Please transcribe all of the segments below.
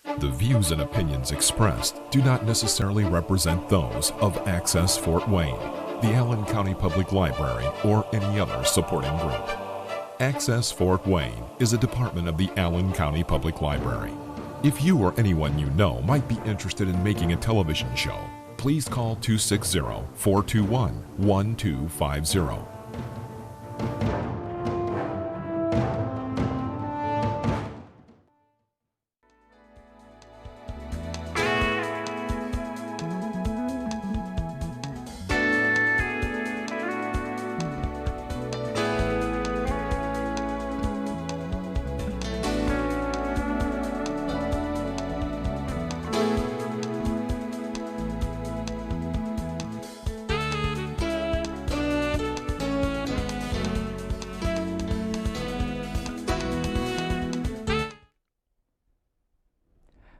The views and opinions expressed do not necessarily represent those of Access Fort Wayne, the Allen County Public Library, or any other supporting group. Access Fort Wayne is a department of the Allen County Public Library. If you or anyone you know might be interested in making a television show, please call 260-421-1250.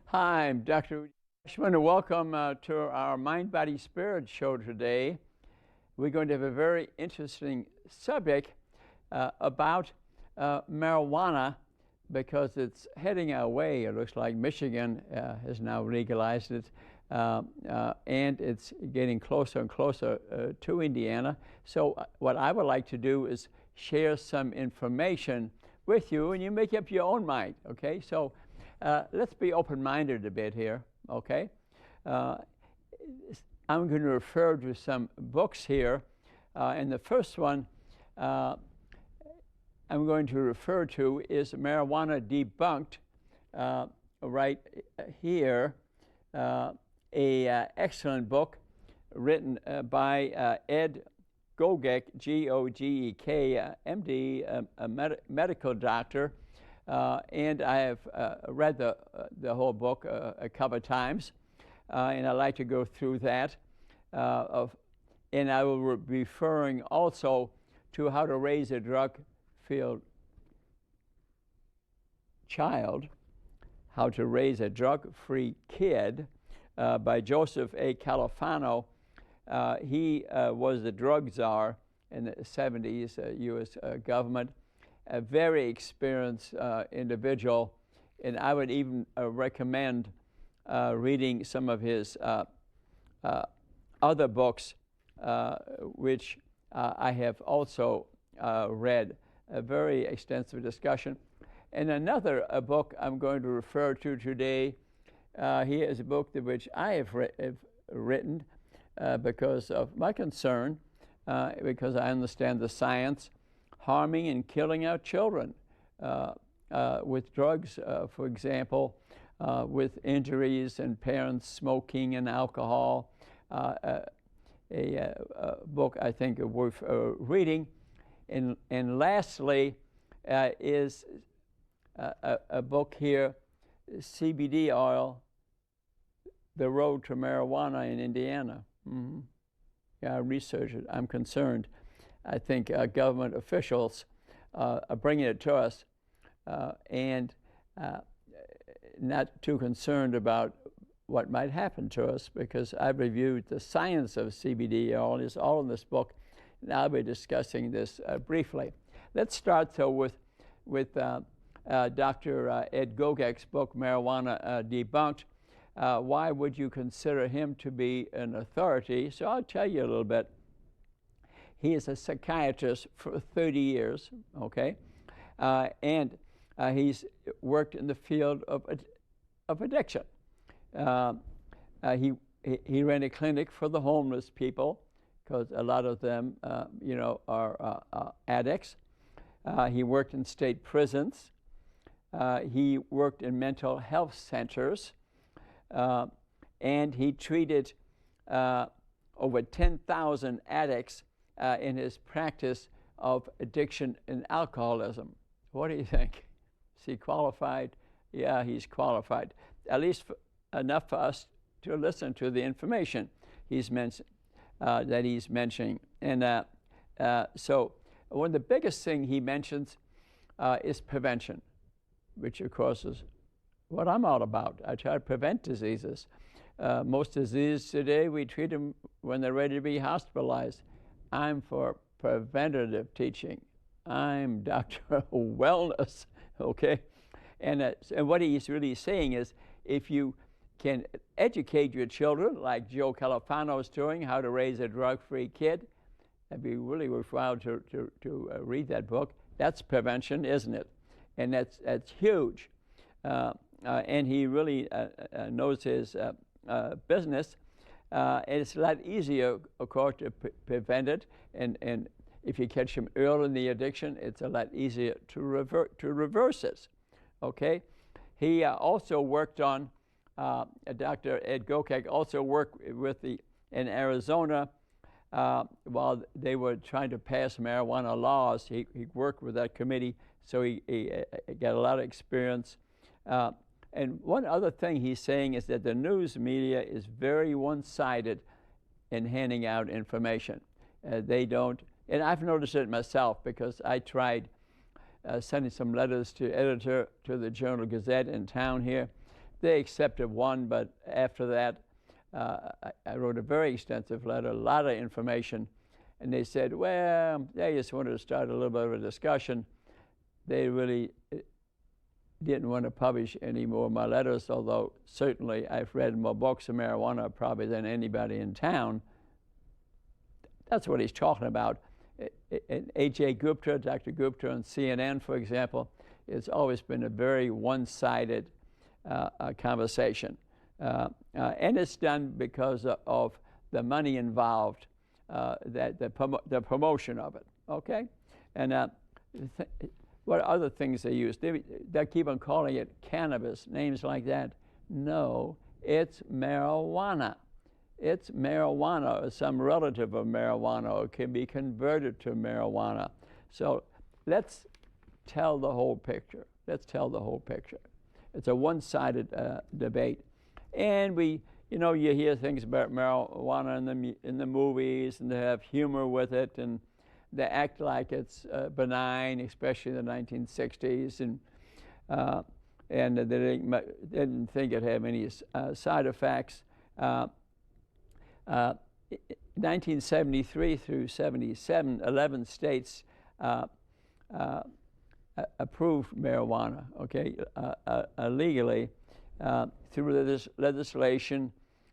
Hi, I'm Dr. Ashman, and welcome to our Mind, Body, Spirit show today. We're going to have a very interesting subject about marijuana, because it's heading our way. It looks like Michigan has now legalized it, and it's getting closer and closer to Indiana. So what I would like to do is share some information with you, and you make up your own mind, okay? So let's be open-minded a bit here, okay? I'm going to refer to some books here, and the first one I'm going to refer to is Marijuana Debunked, right here, a excellent book written by Ed Gogek, G-O-G-E-K, M.D., a medical doctor. And I have read the whole book a couple of times, and I'd like to go through that. And I will be referring also to How to Raise a Drug-Free Child, How to Raise a Drug-Free Kid, by Joseph A. Califano. He was the drug czar in the 70s, U.S. government. A very experienced individual, and I would even recommend reading some of his other books, which I have also read. A very extensive discussion. And another book I'm going to refer to today, here is a book which I have written because of my concern, because I understand the science, harming and killing our children with drugs, for example, with injuries and parents smoking and alcohol. A book I think worth reading. And lastly is a book here, CBD oil, The Road to Marijuana in Indiana. Mm-hmm. Yeah, I researched it. I'm concerned. I think government officials are bringing it to us and not too concerned about what might happen to us, because I've reviewed the science of CBD oil. It's all in this book, and I'll be discussing this briefly. Let's start, though, with Dr. Ed Gogek's book, Marijuana Debunked. Why would you consider him to be an authority? So I'll tell you a little bit. He is a psychiatrist for 30 years, okay? And he's worked in the field of addiction. He ran a clinic for the homeless people, because a lot of them, are addicts. He worked in state prisons. He worked in mental health centers. And he treated over 10,000 addicts in his practice of addiction and alcoholism. What do you think? Is he qualified? Yeah, he's qualified. At least enough for us to listen to the information he's mentioned, that he's mentioning. And so one of the biggest thing he mentions is prevention, which of course is what I'm all about. I try to prevent diseases. Most diseases today, we treat them when they're ready to be hospitalized. I'm for preventative teaching. I'm Dr. Wellness, okay? And what he's really saying is, if you can educate your children, like Joe Califano is doing, how to raise a drug-free kid, that'd be really worthwhile to read that book. That's prevention, isn't it? And that's huge. And he really knows his business. And it's a lot easier, of course, to prevent it. And if you catch him early in the addiction, it's a lot easier to reverse it. Okay? He also worked on, Dr. Ed Gokek also worked in Arizona while they were trying to pass marijuana laws. He worked with that committee, so he got a lot of experience. And one other thing he's saying is that the news media is very one-sided in handing out information. They don't, and I've noticed it myself because I tried sending some letters to editor to the Journal Gazette in town here. They accepted one, but after that, I wrote a very extensive letter, a lot of information, and they said, well, they just wanted to start a little bit of a discussion. They really didn't want to publish any more of my letters, although certainly I've read more books of marijuana probably than anybody in town. That's what he's talking about. And A.J. Gupta, Dr. Gupta on CNN, for example, it's always been a very one-sided conversation. And it's done because of the money involved, the promotion of it, okay? And what other things they use? They keep on calling it cannabis, names like that. No, it's marijuana. It's marijuana or some relative of marijuana, or can be converted to marijuana. So let's tell the whole picture. Let's tell the whole picture. It's a one-sided debate. And you hear things about marijuana in the movies, and they have humor with it, and they act like it's benign, especially in the 1960s, and they didn't think it had any side effects. 1973 through 77, 11 states approved marijuana, okay, legally through this legislation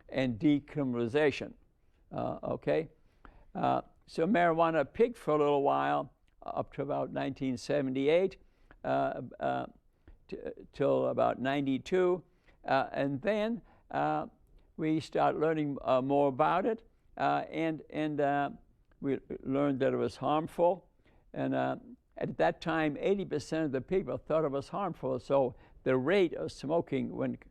and decriminalization, okay? So marijuana peaked for a little while, up to about 1978, till about 92, and then we start learning more about it, and we learned that it was harmful, and at that time, 80% of the people thought it was harmful, so the rate of smoking went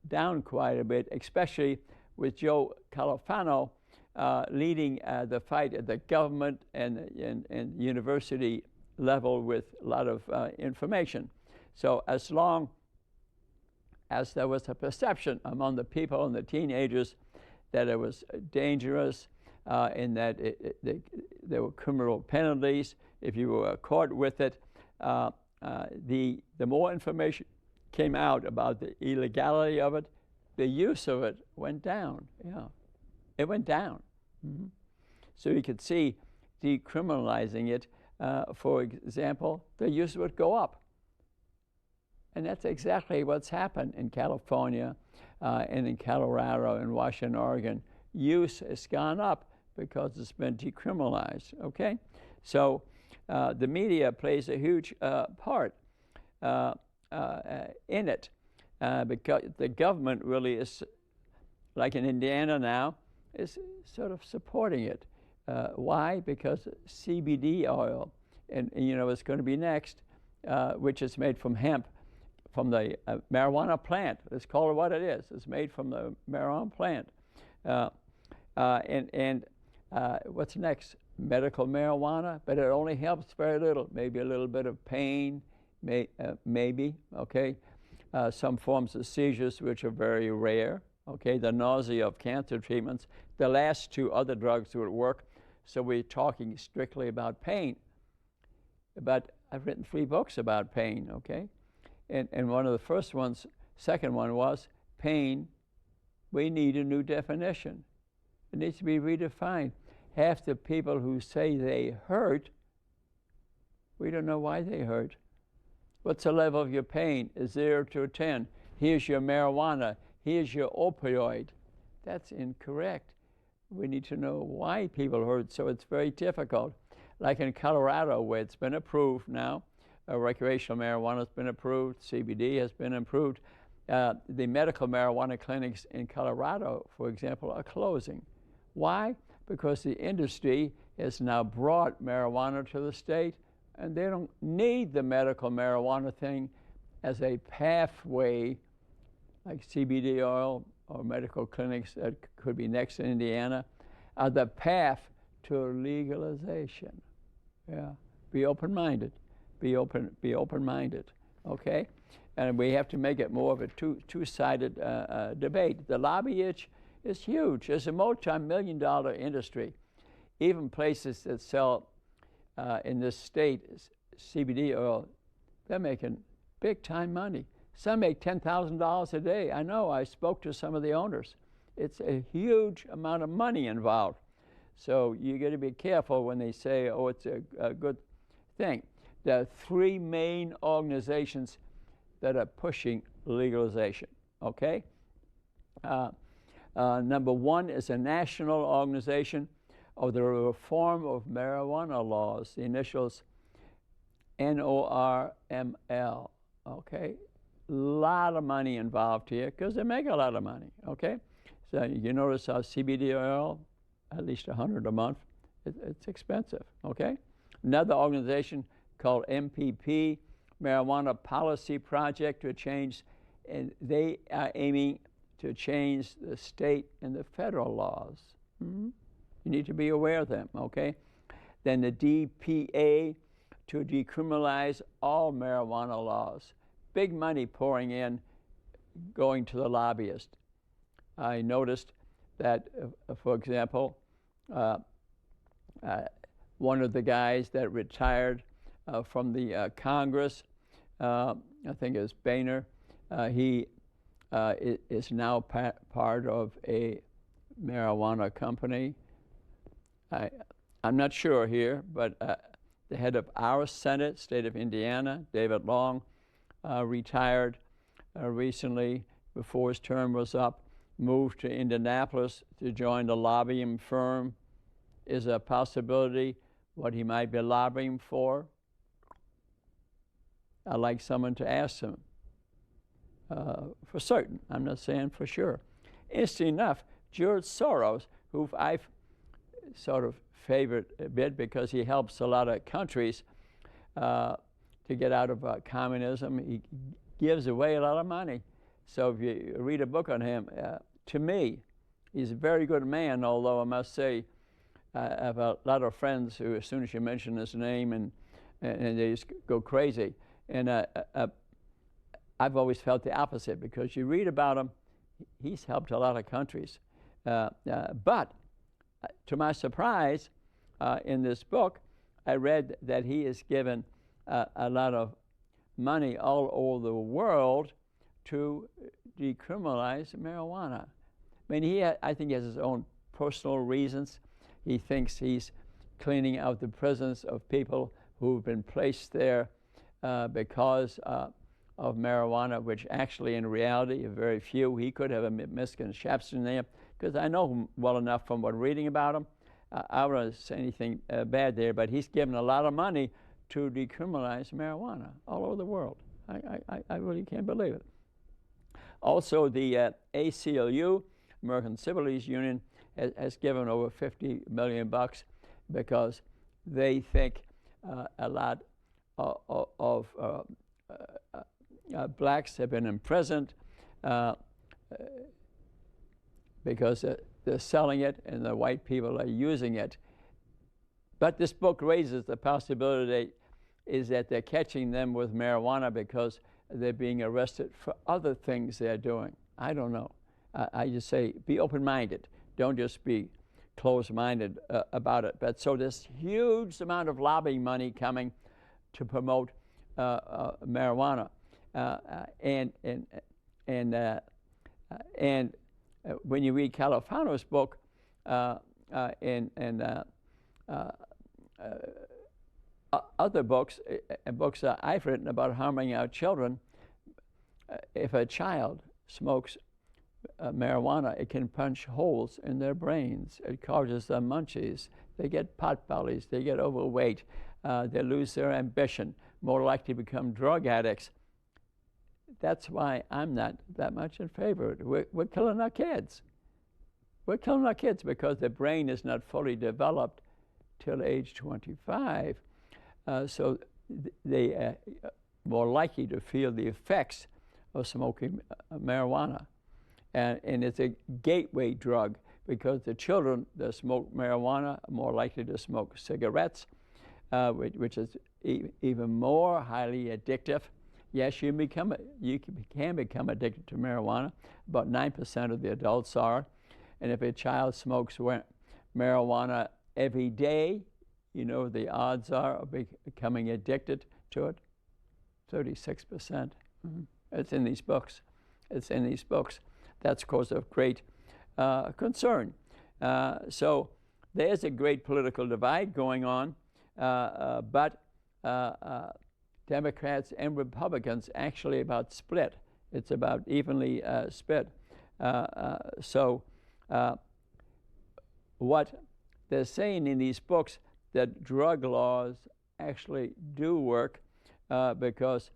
down quite a bit, especially with Joe Califano leading the fight at the government and university level with a lot of information. So as long as there was a perception among the people and the teenagers that it was dangerous and that there were criminal penalties if you were caught with it, the more information came out about the illegality of it, the use of it went down. Yeah, it went down. Mm-hmm. So you could see decriminalizing it, for example, the use would go up. And that's exactly what's happened in California and in Colorado and Washington, Oregon. Use has gone up because it's been decriminalized, okay? So the media plays a huge part in it because the government really is, like in Indiana now, is sort of supporting it. Why? Because CBD oil, and it's going to be next, which is made from hemp, from the marijuana plant. Let's call it what it is. It's made from the marijuana plant. And what's next? Medical marijuana, but it only helps very little. Maybe a little bit of pain, maybe, okay? Some forms of seizures, which are very rare, okay? The nausea of cancer treatments. The last two other drugs would work, so we're talking strictly about pain. But I've written 3 books about pain, okay? And one of the first ones, second one was pain. We need a new definition. It needs to be redefined. Half the people who say they hurt, we don't know why they hurt. What's the level of your pain? 0 to 10. Here's your marijuana. Here's your opioid. That's incorrect. We need to know why people hurt, so it's very difficult. Like in Colorado, where it's been approved now, recreational marijuana has been approved, CBD has been approved. The medical marijuana clinics in Colorado, for example, are closing. Why? Because the industry has now brought marijuana to the state, and they don't need the medical marijuana thing as a pathway, like CBD oil or medical clinics that could be next in Indiana, are the path to legalization. Yeah, be open-minded. Be open-minded. Okay, and we have to make it more of a two-sided debate. The lobby itch is huge. It's a multi-million-dollar industry. Even places that sell in this state CBD oil, they're making big-time money. Some make $10,000 a day. I know. I spoke to some of the owners. It's a huge amount of money involved. So you got to be careful when they say, "Oh, it's a good thing." There are three main organizations that are pushing legalization, okay? Number one is a national organization of the reform of marijuana laws, the initials NORML, okay? A lot of money involved here because they make a lot of money, okay? So you notice how CBD oil, at least $100 a month, it's expensive, okay? Another organization called MPP, Marijuana Policy Project to change, and they are aiming to change the state and the federal laws. Mm-hmm. You need to be aware of them, okay? Then the DPA to decriminalize all marijuana laws. Big money pouring in, going to the lobbyist. I noticed that, for example, one of the guys that retired from the Congress, I think it was Boehner, he is now part of a marijuana company. I'm not sure here, but the head of our Senate, state of Indiana, David Long, retired recently before his term was up, moved to Indianapolis to join the lobbying firm. Is a possibility what he might be lobbying for? I'd like someone to ask him for certain. I'm not saying for sure. Interesting enough, George Soros, who I've sort of favored a bit because he helps a lot of countries to get out of communism. He gives away a lot of money. So if you read a book on him, to me, he's a very good man, although I must say I have a lot of friends who, as soon as you mention his name, and they just go crazy. And I've always felt the opposite because you read about him, he's helped a lot of countries. But to my surprise, in this book, I read that he has given a lot of money all over the world to decriminalize marijuana. I mean, I think he has his own personal reasons. He thinks he's cleaning out the prisons of people who've been placed there because of marijuana, which actually in reality are very few. He could have a misconception there, because I know him well enough from what reading about him. I don't want to say anything bad there, but he's given a lot of money to decriminalize marijuana all over the world. I really can't believe it. Also, the ACLU, American Civil Liberties Union, has given over $50 million because they think a lot of blacks have been imprisoned because they're selling it and the white people are using it. But this book raises the possibility is that they're catching them with marijuana because they're being arrested for other things they're doing. I don't know. I just say be open-minded. Don't just be closed-minded about it. But so this huge amount of lobbying money coming to promote marijuana, and when you read Califano's book, other books, books that I've written about harming our children, if a child smokes marijuana, it can punch holes in their brains. It causes them munchies. They get pot bellies. They get overweight. They lose their ambition, more likely to become drug addicts. That's why I'm not that much in favor. We're killing our kids. We're killing our kids because the brain is not fully developed till age 25. So they are more likely to feel the effects of smoking marijuana. And it's a gateway drug because the children that smoke marijuana are more likely to smoke cigarettes, which is even more highly addictive. Yes, you can become addicted to marijuana. About 9% of the adults are. And if a child smokes marijuana every day, you know the odds are of becoming addicted to it, 36%. Mm-hmm. It's in these books. It's in these books. That's cause of great concern. So there's a great political divide going on, but Democrats and Republicans actually about split. It's about evenly split. So what they're saying in these books, that drug laws actually do work because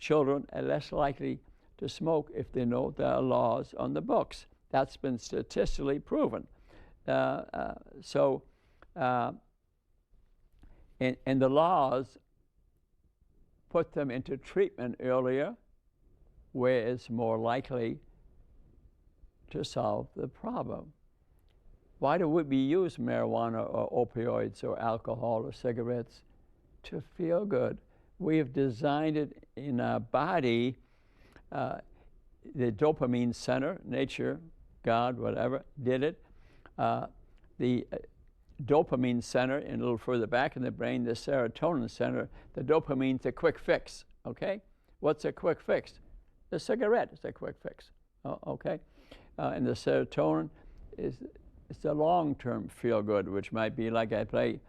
children are less likely to smoke if they know there are laws on the books. That's been statistically proven. And the laws put them into treatment earlier, where it's more likely to solve the problem. Why do we use marijuana or opioids or alcohol or cigarettes? To feel good. We have designed it in our body, the dopamine center, nature, God, whatever, did it. The dopamine center, and a little further back in the brain, the serotonin center, the dopamine's a quick fix, okay? What's a quick fix? The cigarette is a quick fix, okay? And the serotonin is the long-term feel-good, which might be like I play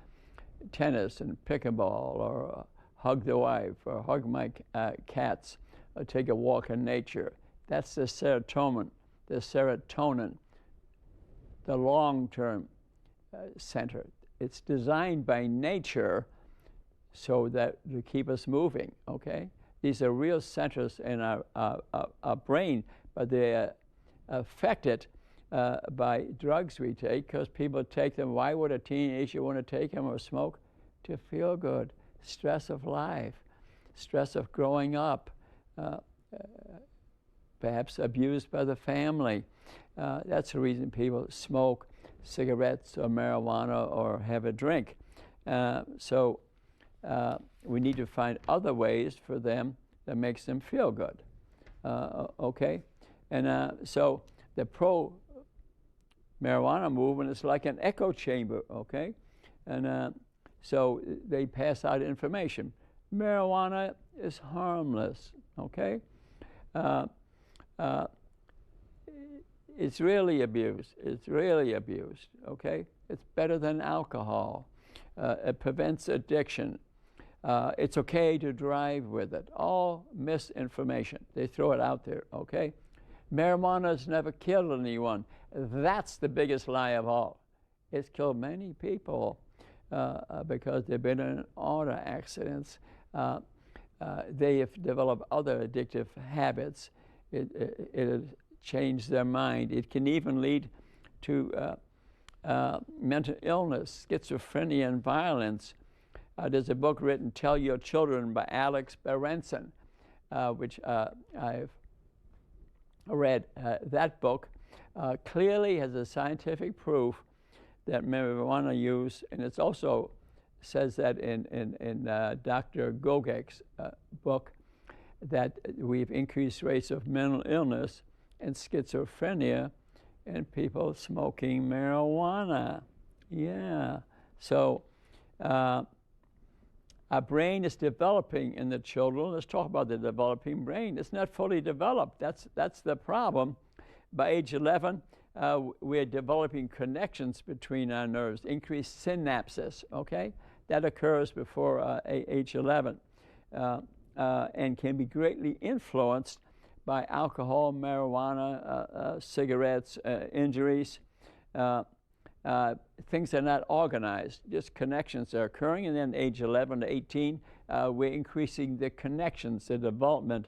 tennis and pickleball, or hug the wife, or hug my cats, or take a walk in nature. That's the serotonin, the long-term center. It's designed by nature so that to keep us moving, okay? These are real centers in our brain, but they are affected by drugs we take, because people take them. Why would a teenager want to take them or smoke? To feel good. Stress of life, stress of growing up, perhaps abused by the family. That's the reason people smoke cigarettes or marijuana or have a drink. So we need to find other ways for them that makes them feel good. Okay? And so the pro-marijuana movement is like an echo chamber, okay? And so they pass out information. Marijuana is harmless, okay? It's really abused. It's really abused, okay? It's better than alcohol. It prevents addiction. It's okay to drive with it. All misinformation. They throw it out there, okay? Marijuana has never killed anyone. That's the biggest lie of all. It's killed many people because they've been in auto accidents. They have developed other addictive habits. It has changed their mind. It can even lead to mental illness, schizophrenia, and violence. There's a book written, Tell Your Children, by Alex Berenson, which I've read. That book clearly has a scientific proof that marijuana use, and it also says that in Dr. Gogek's book, that we've increased rates of mental illness and schizophrenia in people smoking marijuana. Yeah. So our brain is developing in the children. Let's talk about the developing brain. It's not fully developed. That's the problem. By age 11, we're developing connections between our nerves, increased synapses, okay? That occurs before age 11 and can be greatly influenced by alcohol, marijuana, cigarettes, injuries. Things are not organized, just connections are occurring, and then age 11 to 18, we're increasing the connections, the development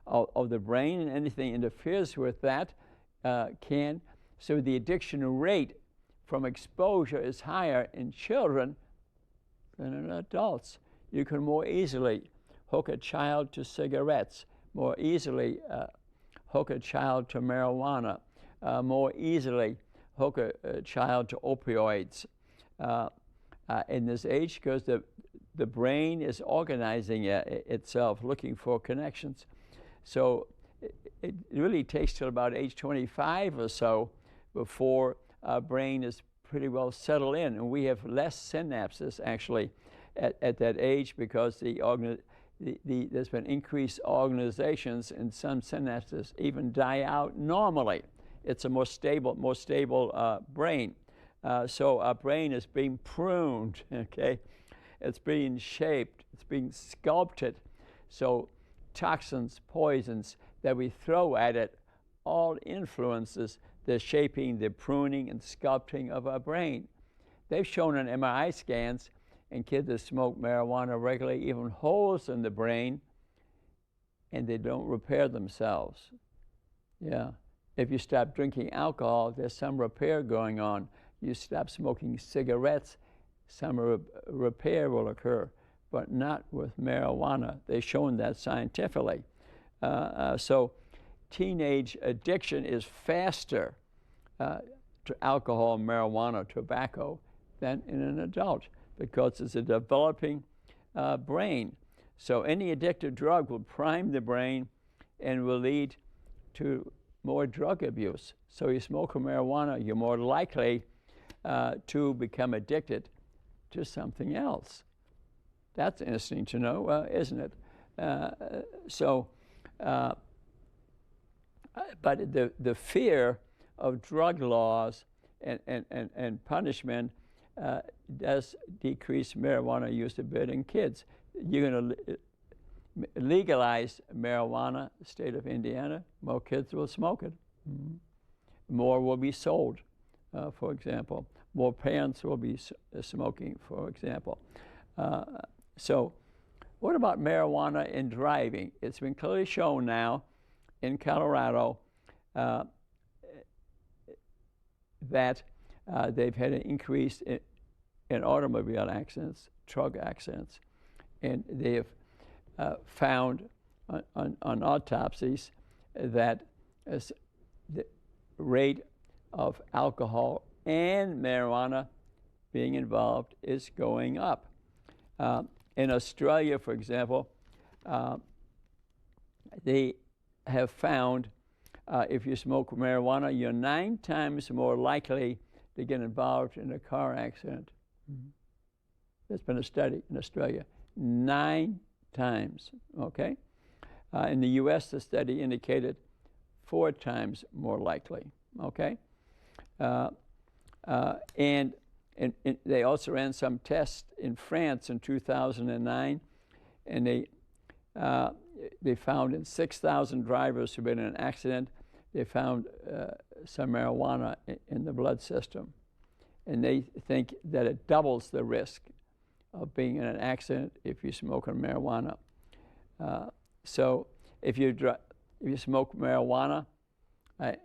of the brain, and anything interferes with that can. So the addiction rate from exposure is higher in children than in adults. You can more easily hook a child to cigarettes, more easily hook a child to marijuana, more easily hook a child to opioids in this age, because the brain is organizing itself, looking for connections. So it really takes till about age 25 or so before our brain is pretty well settled in, and we have less synapses actually at that age, because there's been increased organizations, and some synapses even die out normally. It's a more stable brain. So our brain is being pruned, okay? It's being shaped, it's being sculpted. So toxins, poisons that we throw at it all influences the shaping, the pruning, and sculpting of our brain. They've shown in MRI scans in kids that smoke marijuana regularly, even holes in the brain, and they don't repair themselves. Yeah. If you stop drinking alcohol, there's some repair going on. You stop smoking cigarettes, some repair will occur, but not with marijuana. They've shown that scientifically. So teenage addiction is faster to alcohol, marijuana, tobacco than in an adult, because it's a developing brain. So any addictive drug will prime the brain and will lead to more drug abuse. So you smoke marijuana, you're more likely to become addicted to something else. That's interesting to know, isn't it? But the fear of drug laws and punishment does decrease marijuana use a bit in kids. You're going to legalize marijuana, the state of Indiana, more kids will smoke it. Mm-hmm. More will be sold, for example. More parents will be smoking, for example. So what about marijuana in driving? It's been clearly shown now in Colorado that they've had an increase in automobile accidents, truck accidents, and they have found on autopsies that the rate of alcohol and marijuana being involved is going up. In Australia, for example, they have found if you smoke marijuana, you're 9 times more likely to get involved in a car accident. Mm-hmm. There's been a study in Australia, 9 times, okay? In the U.S., the study indicated 4 times more likely, okay? And they also ran some tests in France in 2009, and they found in 6,000 drivers who've been in an accident, they found some marijuana in the blood system. And they think that it doubles the risk of being in an accident if you smoke marijuana. So if you smoke marijuana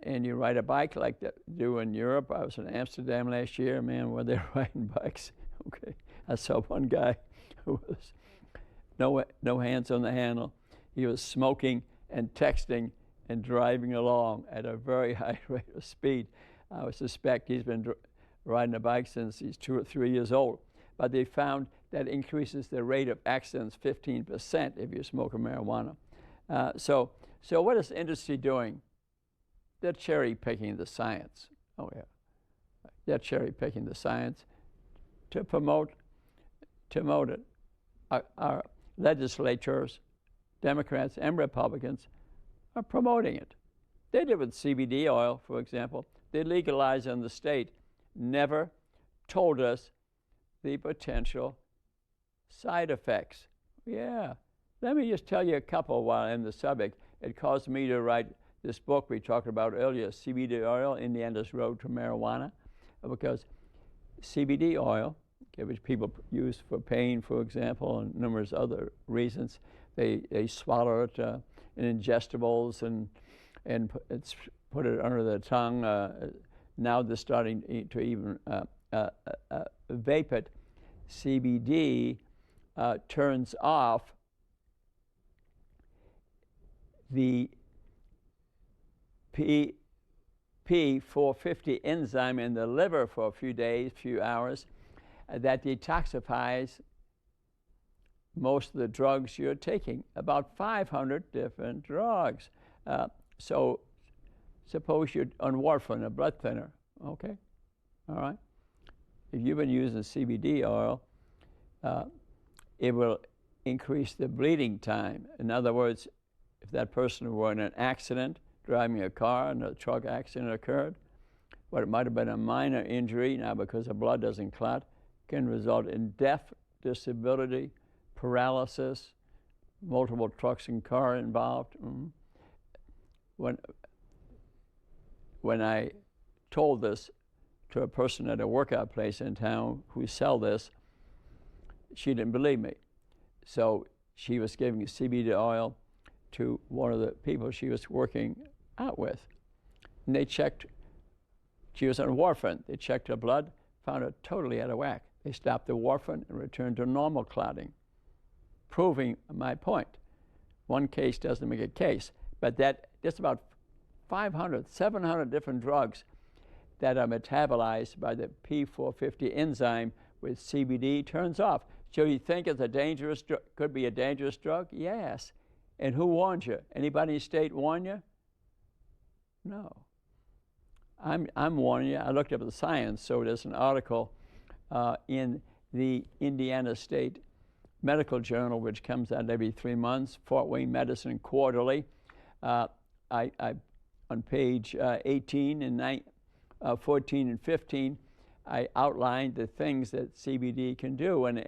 and you ride a bike like they do in Europe, I was in Amsterdam last year, man, where they're riding bikes. Okay, I saw one guy who was no hands on the handle. He was smoking and texting and driving along at a very high rate of speed. I would suspect he's been riding a bike since he's 2 or 3 years old. But they found that increases the rate of accidents 15% if you smoke marijuana. So what is the industry doing? They're cherry picking the science. Oh yeah, they're cherry picking the science to promote it. Our legislators, Democrats and Republicans, are promoting it. They did with CBD oil, for example. they legalized in the state, never told us the potential side effects. Yeah. Let me just tell you a couple while I'm in the subject. It caused me to write this book we talked about earlier, CBD oil, Indiana's Road to Marijuana, because CBD oil, which people use for pain, for example, and numerous other reasons, they swallow it in ingestibles and it's put it under the tongue. Now they're starting to even vape it. CBD turns off the P450 enzyme in the liver for a few days, few hours, that detoxifies most of the drugs you're taking, about 500 different drugs. So suppose you're on warfarin, a blood thinner, okay? All right? If you've been using CBD oil, it will increase the bleeding time. In other words, if that person were in an accident, driving a car and a truck accident occurred, what it might have been a minor injury, now because the blood doesn't clot, can result in death, disability, paralysis, multiple trucks and car involved. When I told this to a person at a workout place in town who sell this, she didn't believe me. So she was giving CBD oil to one of the people she was working out with. And they checked, she was on warfarin. They checked her blood, found her totally out of whack. They stopped the warfarin and returned to normal clotting, proving my point. One case doesn't make a case, but that's about 500, 700 different drugs that are metabolized by the P450 enzyme with CBD turns off. So you think it's a dangerous, could be a dangerous drug? Yes. And who warned you? Anybody in the state warn you? No. I'm warning you. I looked up the science, so there's an article in the Indiana State Medical Journal, which comes out every 3 months, Fort Wayne Medicine Quarterly. On page 18 and 14 and 15, I outlined the things that CBD can do, and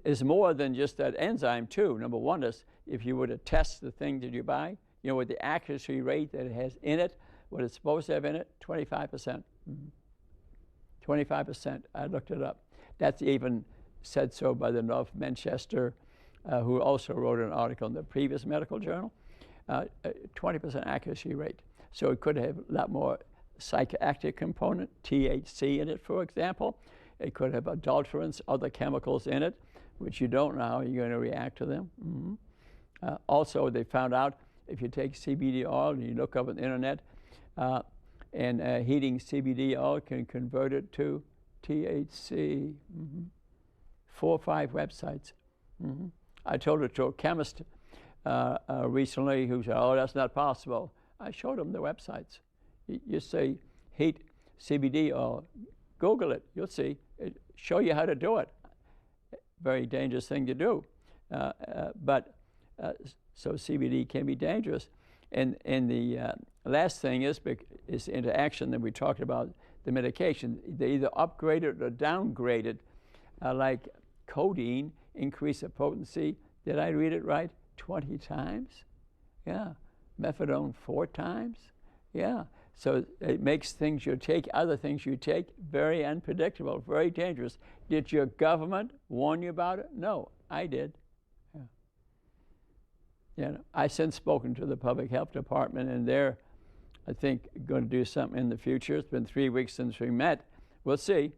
it's more than just that enzyme too. Number one is if you were to test the thing that you buy, you know, with the accuracy rate that it has in it, what it's supposed to have in it, 25%. 25%, I looked it up. That's even said so by the North Manchester, who also wrote an article in the previous medical journal, 20% accuracy rate. So it could have a lot more psychoactive component, THC in it, for example. It could have adulterants, other chemicals in it, which you don't know how you're going to react to them. Also, they found out if you take CBD oil and you look up on the internet, and heating CBD oil can convert it to THC. 4 or 5 websites. I told it to a chemist recently who said, oh, that's not possible. I showed him the websites. You say heat CBD oil, Google it, you'll see. It show you how to do it. Very dangerous thing to do. So CBD can be dangerous. And the last thing is interaction that we talked about, the medication. They either upgraded or downgraded, like codeine, increase the potency. Did I read it right? 20 times? Yeah. Methadone 4 times? Yeah. So it makes things you take, other things you take, very unpredictable, very dangerous. Did your government warn you about it? No, I did. Yeah. You know, I since spoken to the public health department, and they're, I think, going to do something in the future. It's been 3 weeks since we met. We'll see.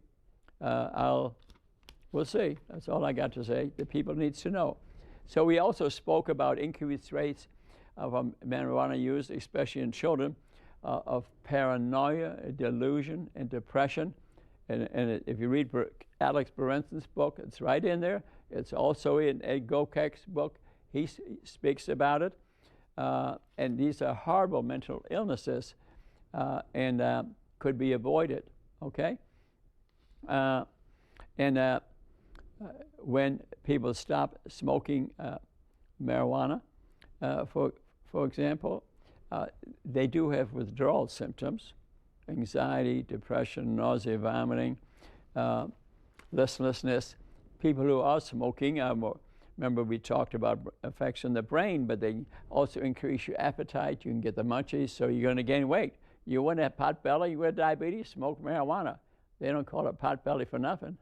We'll see. That's all I got to say. The people needs to know. So we also spoke about increased rates of marijuana use, especially in children, of paranoia, delusion, and depression. And if you read Alex Berenson's book, it's right in there. It's also in Ed Gokek's book. He speaks about it. And these are horrible mental illnesses and could be avoided, okay? When people stop smoking marijuana, for example, They do have withdrawal symptoms, anxiety, depression, nausea, vomiting, listlessness. People who are smoking are more, remember we talked about effects on the brain, but they also increase your appetite. You can get the munchies, so you're going to gain weight. You want to have pot belly, you have diabetes, smoke marijuana. They don't call it pot belly for nothing.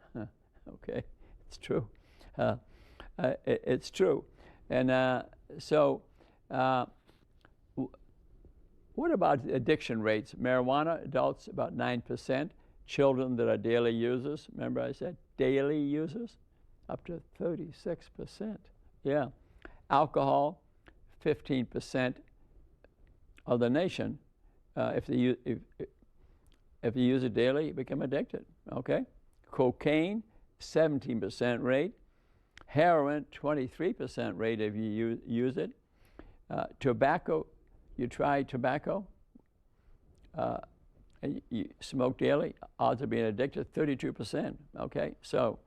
Okay, it's true. It's true. And what about addiction rates? Marijuana, adults, about 9%. Children that are daily users, remember I said daily users, up to 36%. Yeah. Alcohol, 15% of the nation. If you use it daily, you become addicted. Okay. Cocaine, 17% rate. Heroin, 23% rate if you use it. Tobacco, you try tobacco, and you smoke daily, odds of being addicted, 32%. Okay, so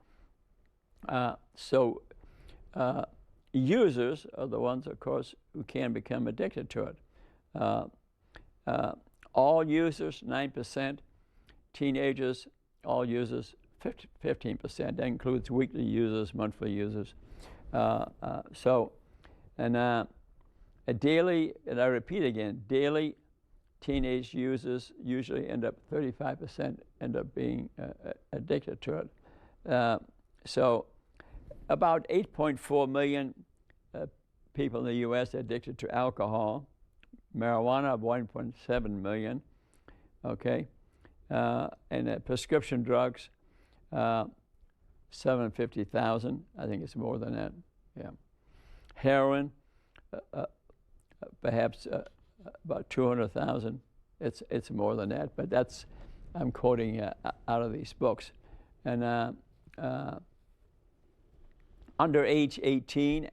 users are the ones, of course, who can become addicted to it. All users, 9%. Teenagers, all users, 15%. That includes weekly users, monthly users. A daily, and I repeat again, daily teenage users usually end up 35% end up being addicted to it. So about 8.4 million people in the U.S. addicted to alcohol, marijuana 1.7 million, okay, and prescription drugs 750,000. I think it's more than that. Yeah, heroin. Perhaps about 200,000. It's more than that, but that's, I'm quoting out of these books. And under age 18,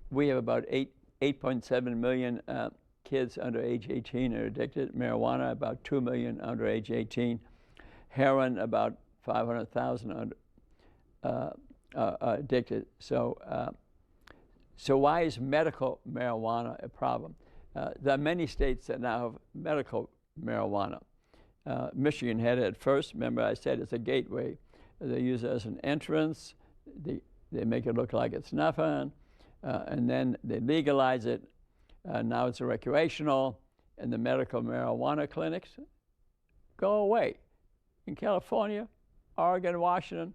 we have about 8.7 million kids under age 18 are addicted. Marijuana, about 2 million under age 18. Heroin, about 500,000 addicted. So why is medical marijuana a problem? There are many states that now have medical marijuana. Michigan had it at first. Remember I said it's a gateway. They use it as an entrance. They make it look like it's nothing. And then they legalize it. Now it's a recreational. And the medical marijuana clinics go away. In California, Oregon, Washington,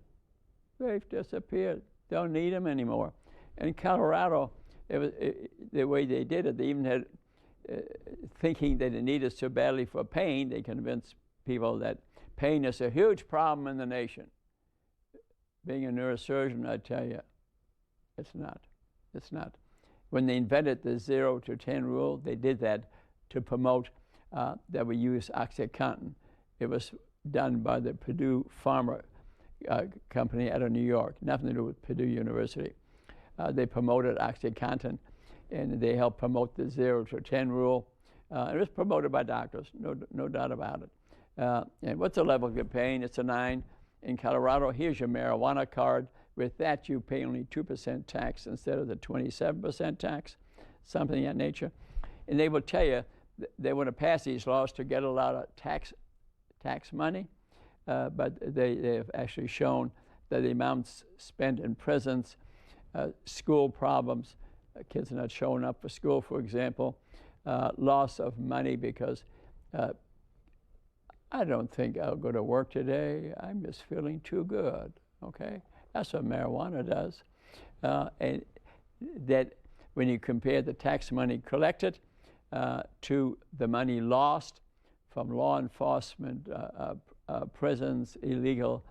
they've disappeared. Don't need them anymore. In Colorado, the way they did it, they even had, thinking that it needed so badly for pain, they convinced people that pain is a huge problem in the nation. Being a neurosurgeon, I tell you, it's not. It's not. When they invented the 0 to 10 rule, they did that to promote that we use OxyContin. It was done by the Purdue Pharma company out of New York, nothing to do with Purdue University. They promoted OxyContin, and they helped promote the 0 to 10 rule. It was promoted by doctors, no doubt about it. And what's the level of pain? It's a 9. In Colorado, here's your marijuana card. With that, you pay only 2% tax instead of the 27% tax, something of that nature. And they will tell you they want to pass these laws to get a lot of tax money, but they have actually shown that the amounts spent in prisons, school problems, kids are not showing up for school, for example, loss of money because I don't think I'll go to work today. I'm just feeling too good, okay? That's what marijuana does. And that when you compare the tax money collected to the money lost from law enforcement, prisons, illegal.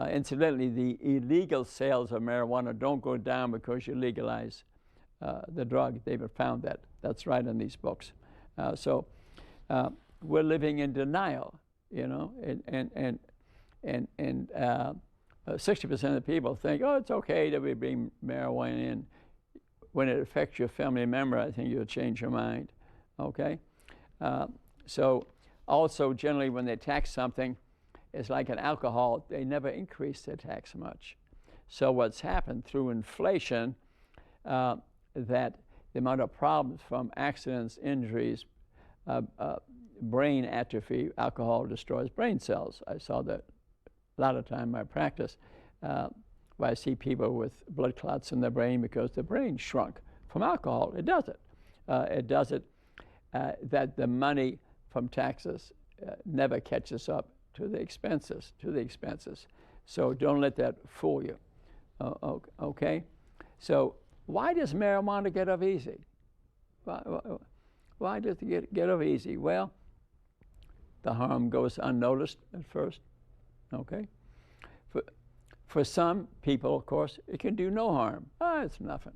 Incidentally, the illegal sales of marijuana don't go down because you legalize the drug. They've found that. That's right in these books. So we're living in denial, you know, and 60% of the people think, oh, it's okay that we bring marijuana in. When it affects your family member, I think you'll change your mind, okay? So also, generally, when they tax something, it's like an alcohol, they never increase their tax much. So what's happened through inflation, that the amount of problems from accidents, injuries, brain atrophy. Alcohol destroys brain cells. I saw that a lot of time in my practice. Where I see people with blood clots in their brain because the brain shrunk from alcohol. It does it. It does it that the money from taxes never catches up to the expenses. So don't let that fool you. Okay? So why does marijuana get off easy? Why does it get off easy? Well, the harm goes unnoticed at first. Okay? For some people, of course, it can do no harm. It's nothing.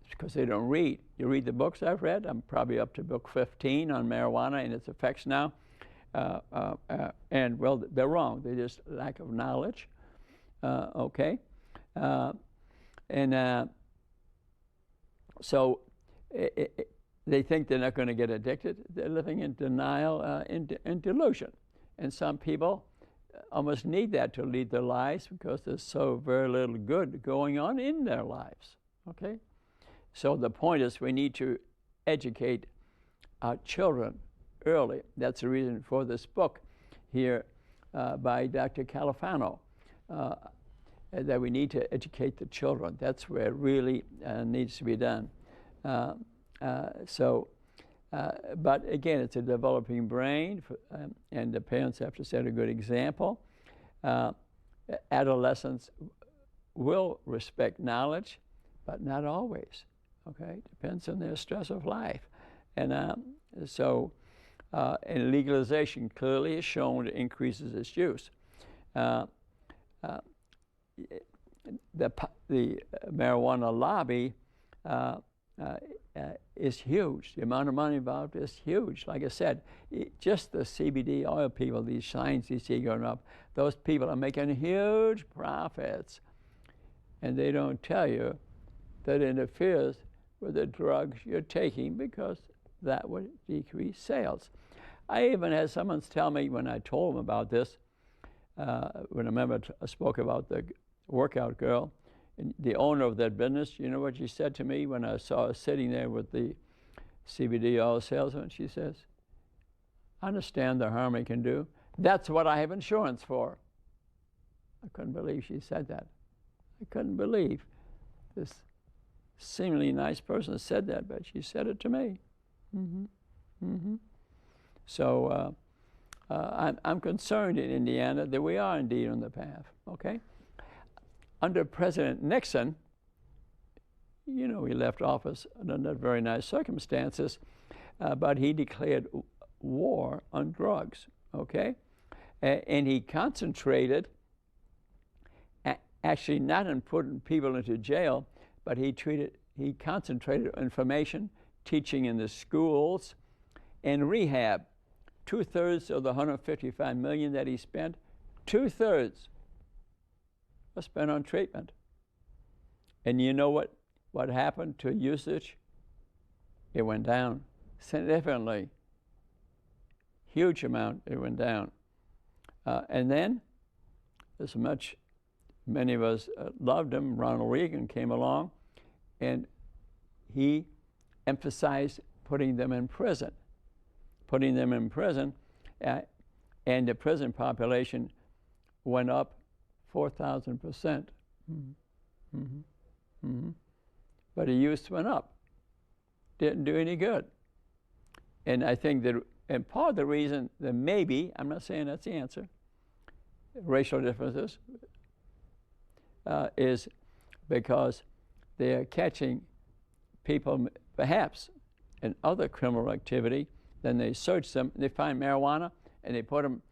It's because they don't read. You read the books I've read. I'm probably up to book 15 on marijuana and its effects now. And, well, they're wrong. They're just lack of knowledge. Okay? So they think they're not going to get addicted. They're living in denial and delusion. And some people almost need that to lead their lives because there's so very little good going on in their lives. Okay? So the point is we need to educate our children early. That's the reason for this book here by Dr. Califano, that we need to educate the children. That's where it really needs to be done. But again, it's a developing brain, and the parents have to set a good example. Adolescents will respect knowledge, but not always. Okay, depends on their stress of life, and legalization clearly is shown it increases its use. The marijuana lobby is huge. The amount of money involved is huge. Like I said, just the CBD oil people, these signs you see going up, those people are making huge profits. And they don't tell you that it interferes with the drugs you're taking because that would decrease sales. I even had someone tell me when I told them about this, when I spoke about the workout girl, and the owner of that business, you know what she said to me when I saw her sitting there with the CBD oil salesman? She says, I understand the harm it can do. That's what I have insurance for. I couldn't believe she said that. I couldn't believe this seemingly nice person said that, but she said it to me. So I'm concerned in Indiana that we are indeed on the path, okay? Under President Nixon, you know, he left office under very nice circumstances, but he declared war on drugs, okay? And he concentrated, actually not in putting people into jail, but he concentrated on information, teaching in the schools, and rehab. 2/3 of the $155 million that he spent, 2/3 was spent on treatment. And you know what happened to usage? It went down significantly. Huge amount, it went down. And then, many of us loved him, Ronald Reagan came along, and he emphasized putting them in prison. And the prison population went up 4,000%. But the use went up. Didn't do any good. And I think that, and part of the reason that maybe, I'm not saying that's the answer, racial differences, is because they are catching people perhaps in other criminal activity. Then they search them, they find marijuana, and they put them,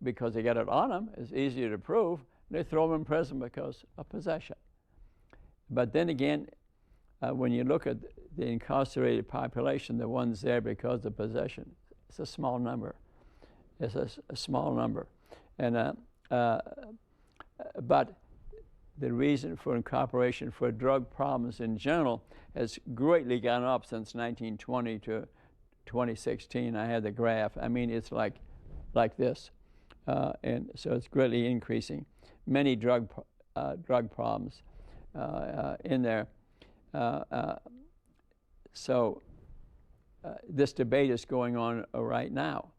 because they got it on them, it's easier to prove, they throw them in prison because of possession. But then again, when you look at the incarcerated population, the ones there because of possession, it's a small number. It's a small number. And, but the reason for incarceration for drug problems in general has greatly gone up since 1920 to 2016. I had the graph. I mean, it's like this. And so it's greatly increasing. Many drug problems in there. So this debate is going on right now.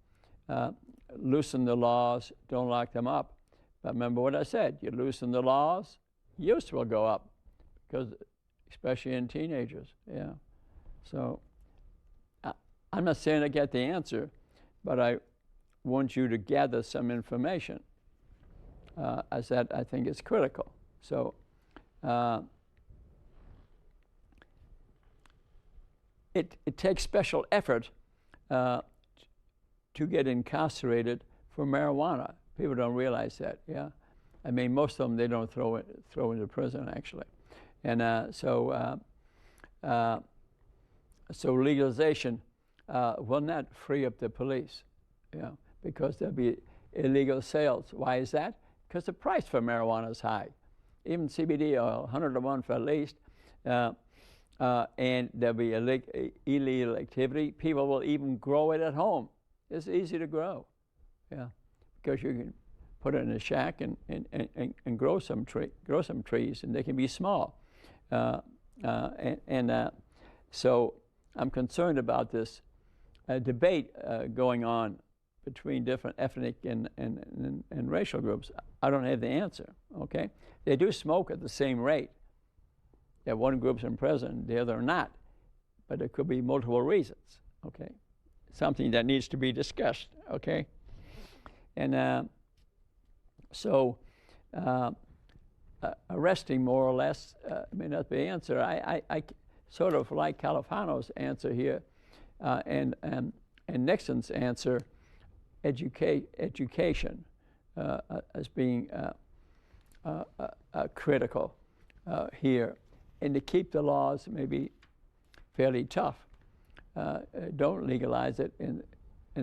Loosen the laws, don't lock them up. But remember what I said, you loosen the laws, use will go up, because especially in teenagers, yeah. So I'm not saying I get the answer, but I want you to gather some information, as that I think is critical. So it takes special effort to get incarcerated for marijuana. People don't realize that, yeah. I mean, most of them they don't throw into prison actually, and so legalization will not free up the police, yeah, because there'll be illegal sales. Why is that? Because the price for marijuana is high, even CBD oil, 100 to 1 for at least, and there'll be illegal activity. People will even grow it at home. It's easy to grow, yeah, because you can put it in a shack and grow some trees, and they can be small. So I'm concerned about this debate going on between different ethnic and racial groups. I don't have the answer, okay? They do smoke at the same rate. That one group's in prison, the other not, but there could be multiple reasons, okay? Something that needs to be discussed, okay? And so arresting more or less may not be the answer. I sort of like Califano's answer here, and Nixon's answer, education as being critical here, and to keep the laws maybe fairly tough. Don't legalize it, and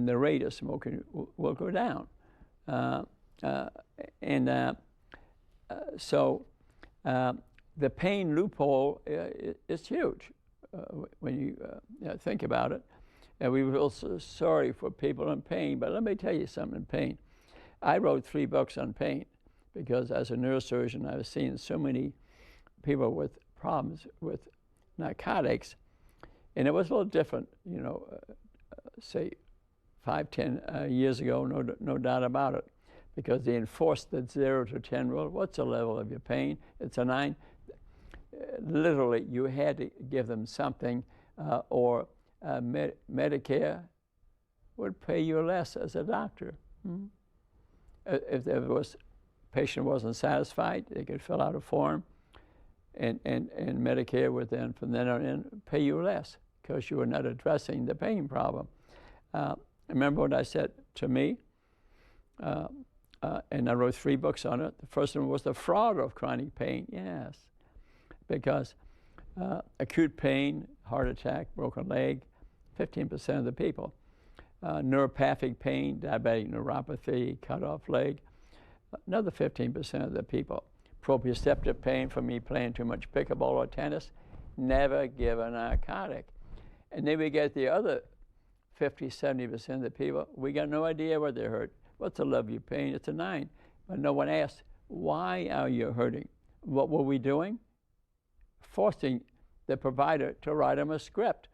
the rate of smoking will go down. So the pain loophole is huge when you think about it. And we feel so sorry for people in pain, but let me tell you something in pain. I wrote 3 books on pain because as a neurosurgeon, I've seen so many people with problems with narcotics, and it was a little different, you know, say 5, 10 years ago, no doubt about it, because they enforced the 0 to 10 rule. What's the level of your pain? It's a 9. Literally, you had to give them something, or Medicare would pay you less as a doctor. If there was patient wasn't satisfied, they could fill out a form, and Medicare would then from then on in pay you less because you were not addressing the pain problem. Remember what I said to me, and I wrote 3 books on it. The first one was the fraud of chronic pain. Yes, because acute pain, heart attack, broken leg, 15% of the people. Neuropathic pain, diabetic neuropathy, cut off leg, another 15% of the people. Proprioceptive pain from me playing too much pickleball or tennis, never give a narcotic. And then we get the other 50, 70% of the people, we got no idea what they hurt. What's the level of your pain? It's a 9. But no one asked, why are you hurting? What were we doing? Forcing the provider to write them a script.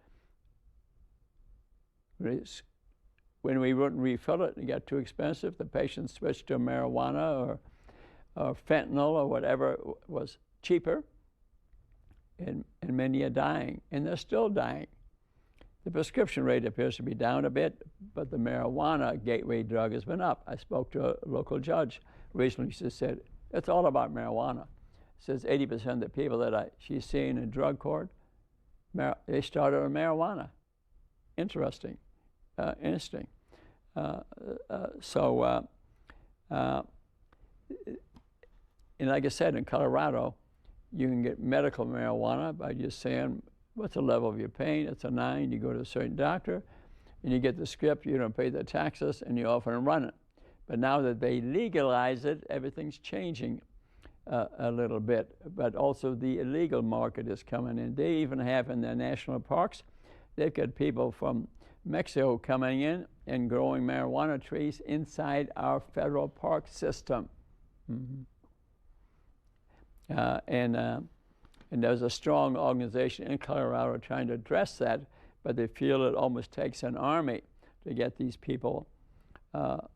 When we wouldn't refill it, it got too expensive, the patient switched to marijuana or fentanyl or whatever was cheaper, and many are dying, and they're still dying. The prescription rate appears to be down a bit, but the marijuana gateway drug has been up. I spoke to a local judge recently. She said, it's all about marijuana. Says 80% of the people that she's seeing in drug court, they started on marijuana. Interesting. Interesting. And like I said, in Colorado, you can get medical marijuana by just saying, what's the level of your pain? It's a 9. You go to a certain doctor, and you get the script. You don't pay the taxes, and you often run it. But now that they legalize it, everything's changing a little bit. But also the illegal market is coming in. They even have in their national parks, they've got people from Mexico coming in and growing marijuana trees inside our federal park system. And there's a strong organization in Colorado trying to address that, but they feel it almost takes an army to get these people out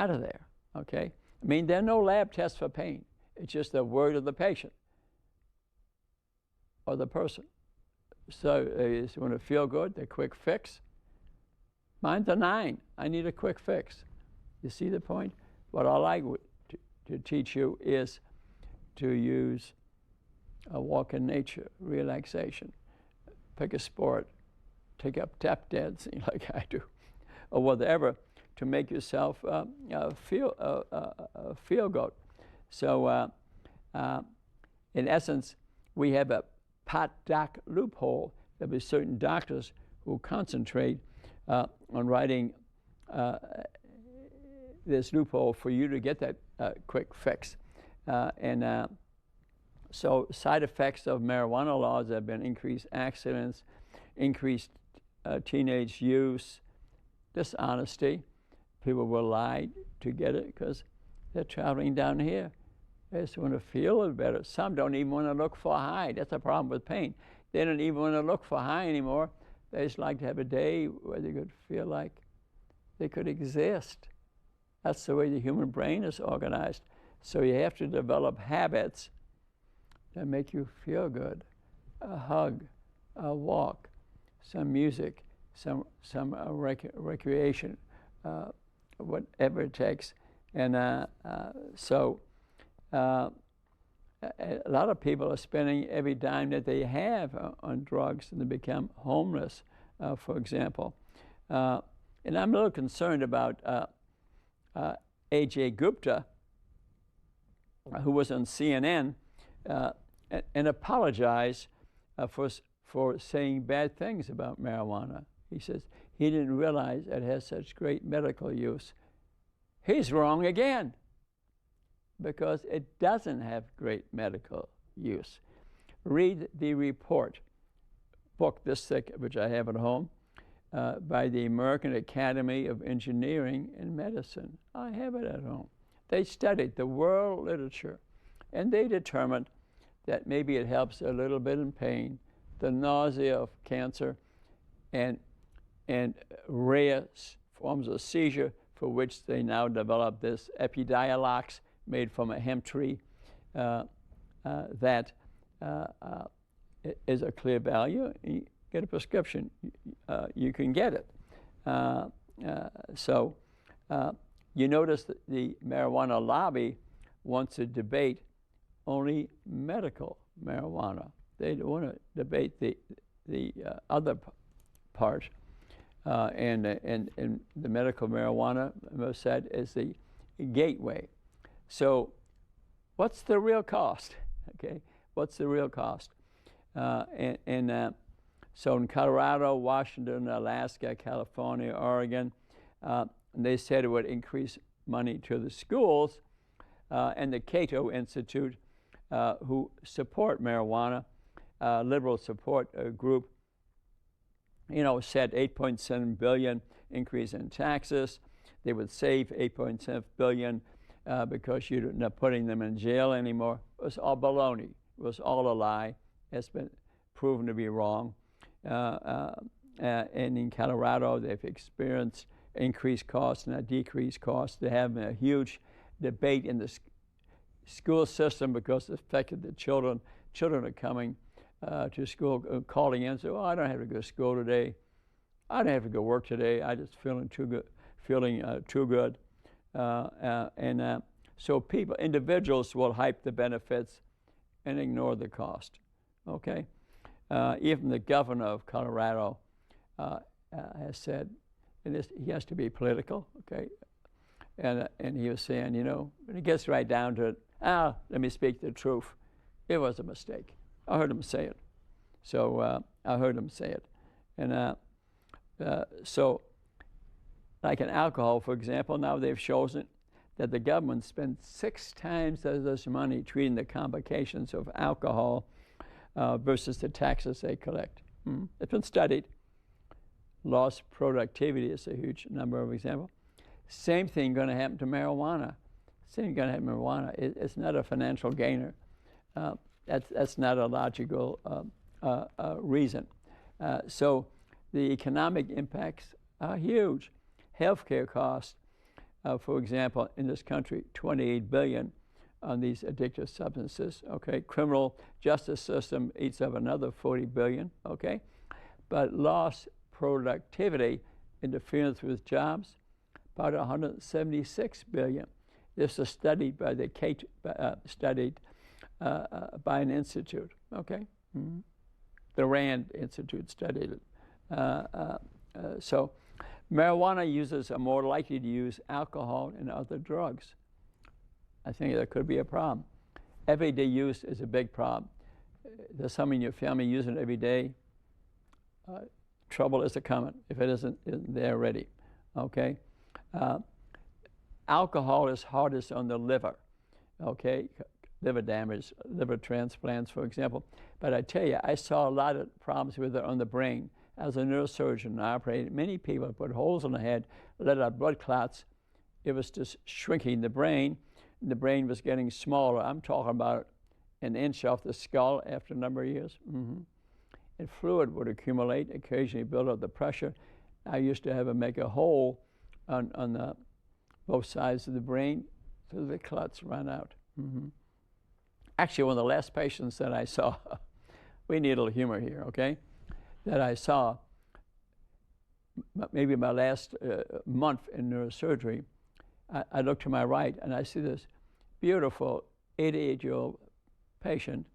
of there, okay? I mean, there are no lab tests for pain. It's just the word of the patient or the person. So they just want to feel good, the quick fix. Mine's a 9. I need a quick fix. You see the point? What I like to teach you is to use a walk in nature, relaxation, pick a sport, take up tap dancing like I do, or whatever, to make yourself feel good. So in essence, we have a pot-doc loophole. There'll be certain doctors who concentrate on writing this loophole for you to get that quick fix. So side effects of marijuana laws have been increased accidents, increased teenage use, dishonesty. People will lie to get it because they're traveling down here. They just want to feel a little better. Some don't even want to look for high. That's a problem with pain. They don't even want to look for high anymore. They just like to have a day where they could feel like they could exist. That's the way the human brain is organized. So you have to develop habits that make you feel good. A hug, a walk, some music, some recreation, whatever it takes. And so a lot of people are spending every dime that they have on drugs, and they become homeless, for example. And I'm a little concerned about A.J. Gupta, who was on CNN, and apologized for saying bad things about marijuana. He says he didn't realize it has such great medical use. He's wrong again, because it doesn't have great medical use. Read the report, book this thick, which I have at home, by the American Academy of Engineering and Medicine. I have it at home. They studied the world literature, and they determined that maybe it helps a little bit in pain, the nausea of cancer, and rare forms of seizure, for which they now develop this Epidiolex made from a hemp tree that is a clear value. You get a prescription, you can get it. So you notice that the marijuana lobby wants to debate only medical marijuana. They don't want to debate the other part. And the medical marijuana, most said, is the gateway. So what's the real cost? Okay, what's the real cost? So in Colorado, Washington, Alaska, California, Oregon, they said it would increase money to the schools, and the Cato Institute, who support marijuana, liberal support group, said $8.7 billion increase in taxes. They would save $8.7 billion because you're not putting them in jail anymore. It was all baloney. It was all a lie. It's been proven to be wrong. And in Colorado, they've experienced increased costs, not decreased costs. They're having a huge debate in the school system because it affected the children. Children are coming to school, calling in, saying, "Oh, I don't have to go to school today. I don't have to go work today. I just feeling too good." So individuals will hype the benefits and ignore the cost. Okay, even the governor of Colorado has said, and he has to be political. Okay, and he was saying, when it gets right down to it, let me speak the truth. It was a mistake. I heard him say it. So I heard him say it. And so like in alcohol, for example, now they've chosen that the government spends 6 times as much money treating the complications of alcohol versus the taxes they collect. It's been studied. Lost productivity is a huge number of examples. Same thing going to happen to marijuana. Same going to happen to marijuana. It's not a financial gainer. That's not a logical reason. So the economic impacts are huge. Healthcare costs, for example, in this country, $28 billion on these addictive substances. Okay, criminal justice system eats up another $40 billion. Okay, but lost productivity, interference with jobs, about $176 billion. This is studied by the by an institute. Okay, the Rand Institute studied it. So, marijuana users are more likely to use alcohol and other drugs. I think that could be a problem. Everyday use is a big problem. There's some in your family using it every day. Trouble is coming if it isn't there already. Okay. Alcohol is hardest on the liver, okay? Liver damage, liver transplants, for example. But I tell you, I saw a lot of problems with it on the brain. As a neurosurgeon, I operated many people, put holes in the head, let out blood clots. It was just shrinking the brain. The brain was getting smaller. I'm talking about an inch off the skull after a number of years. And fluid would accumulate, occasionally build up the pressure. I used to have to make a hole on the both sides of the brain so the clots run out. Actually, one of the last patients that I saw, we need a little humor here, okay? That I saw, maybe my last month in neurosurgery, I look to my right and I see this beautiful 88-year-old patient,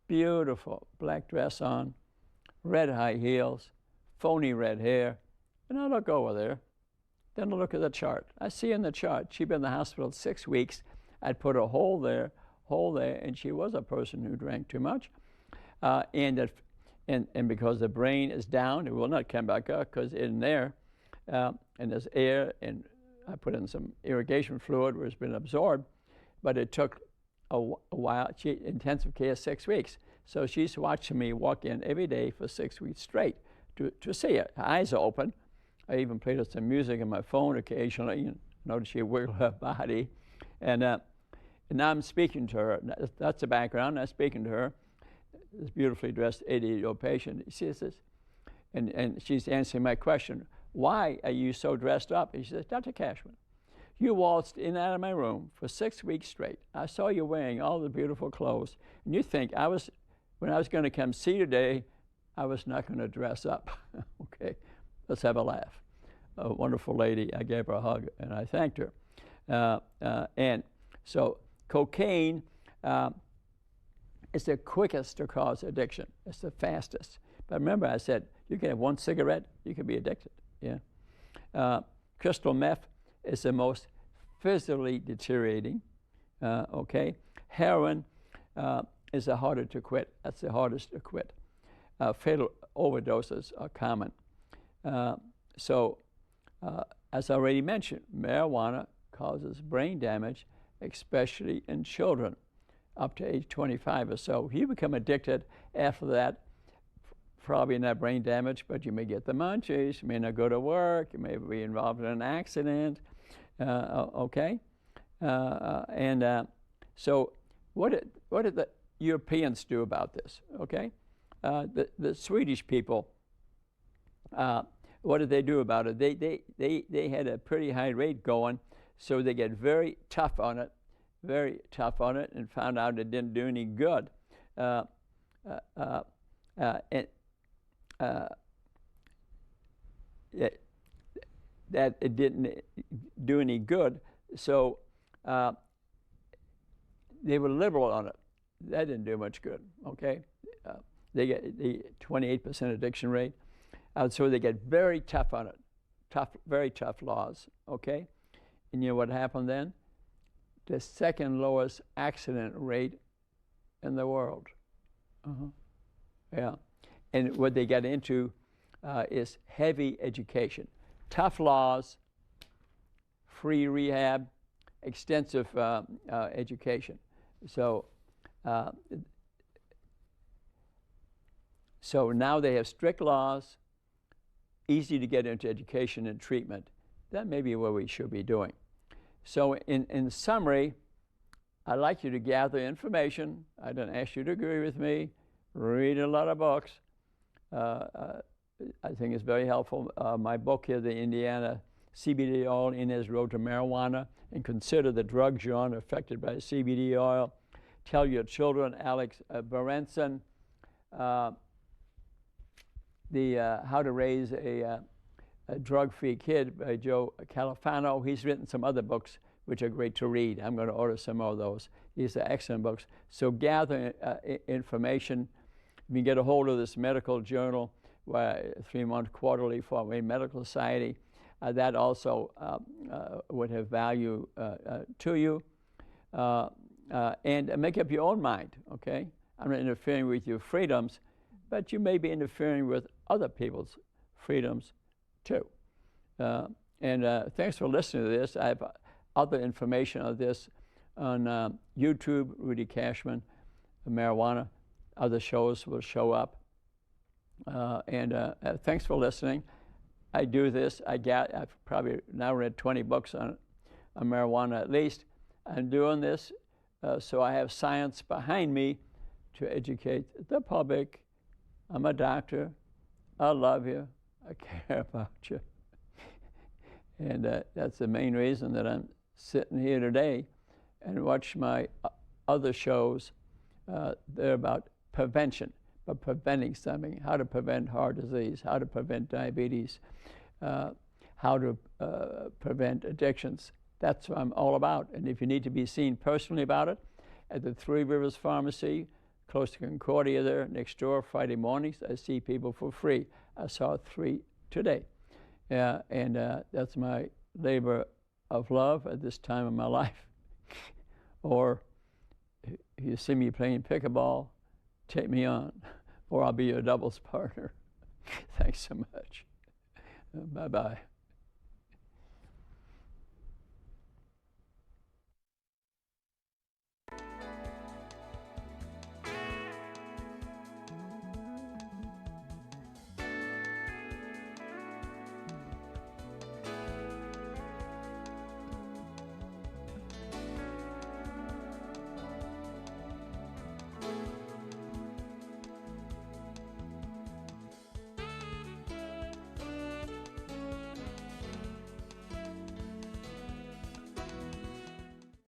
beautiful black dress on, red high heels, phony red hair, and I look over there. Then I look at the chart. I see in the chart she'd been in the hospital 6 weeks. I'd put a hole there, and she was a person who drank too much. And because the brain is down, it will not come back up because in there, and there's air, and I put in some irrigation fluid where it's been absorbed, but it took a while. She intensive care 6 weeks. So she's watching me walk in every day for 6 weeks straight to see it. Her eyes are open. I even played her some music on my phone occasionally. You notice she wiggled her body. And now I'm speaking to her. That's the background. I'm speaking to her, this beautifully dressed 80-year-old patient. She says, and she's answering my question, why are you so dressed up? And she says, Dr. Cashman, you waltzed in and out of my room for 6 weeks straight. I saw you wearing all the beautiful clothes. And you think when I was going to come see you today, I was not going to dress up. Okay. Let's have a laugh. A wonderful lady. I gave her a hug and I thanked her. And so cocaine is the quickest to cause addiction. It's the fastest. But remember, I said you can have one cigarette, you can be addicted. Yeah. Crystal meth is the most physically deteriorating. Okay. Heroin is the harder to quit. That's the hardest to quit. Fatal overdoses are common. As I already mentioned, marijuana causes brain damage, especially in children up to age 25 or so. If you become addicted after that, probably not brain damage, but you may get the munchies, you may not go to work, you may be involved in an accident, okay? So what did the Europeans do about this, okay? The Swedish people, what did they do about it? They had a pretty high rate going, so they get very tough on it, and found out it didn't do any good. That it didn't do any good, so they were liberal on it. That didn't do much good, okay? They get the 28% addiction rate. So they get very tough on it, very tough laws, okay? And you know what happened then? The second lowest accident rate in the world. Yeah. And what they got into is heavy education. Tough laws, free rehab, extensive education. So now they have strict laws, easy to get into education and treatment. That may be what we should be doing. So in summary, I'd like you to gather information. I don't ask you to agree with me. Read a lot of books. I think it's very helpful. My book here, The Indiana CBD Oil, Inez Road to Marijuana, and Consider the Drugs You're On Affected by CBD Oil. Tell Your Children, Alex Berenson. How to Raise a Drug-Free Kid by Joe Califano. He's written some other books which are great to read. I'm going to order some more of those. These are excellent books. So gather information. You can get a hold of this medical journal, 3-month quarterly for a medical society. That also would have value to you. And make up your own mind, okay? I'm not interfering with your freedoms, but you may be interfering with other people's freedoms too. Thanks for listening to this. I have other information on this on YouTube, Rudy Cashman, marijuana. Other shows will show up. Thanks for listening. I do this. I've probably now read 20 books on marijuana at least. I'm doing this so I have science behind me to educate the public. I'm a doctor. I love you. I care about you. And that's the main reason that I'm sitting here today and watch my other shows. They're about prevention, but preventing something, how to prevent heart disease, how to prevent diabetes, how to prevent addictions. That's what I'm all about. And if you need to be seen personally about it, at the Three Rivers Pharmacy, close to Concordia there, next door, Friday mornings, I see people for free. I saw 3 today. That's my labor of love at this time of my life. Or if you see me playing pickleball, take me on, or I'll be your doubles partner. Thanks so much. Bye-bye.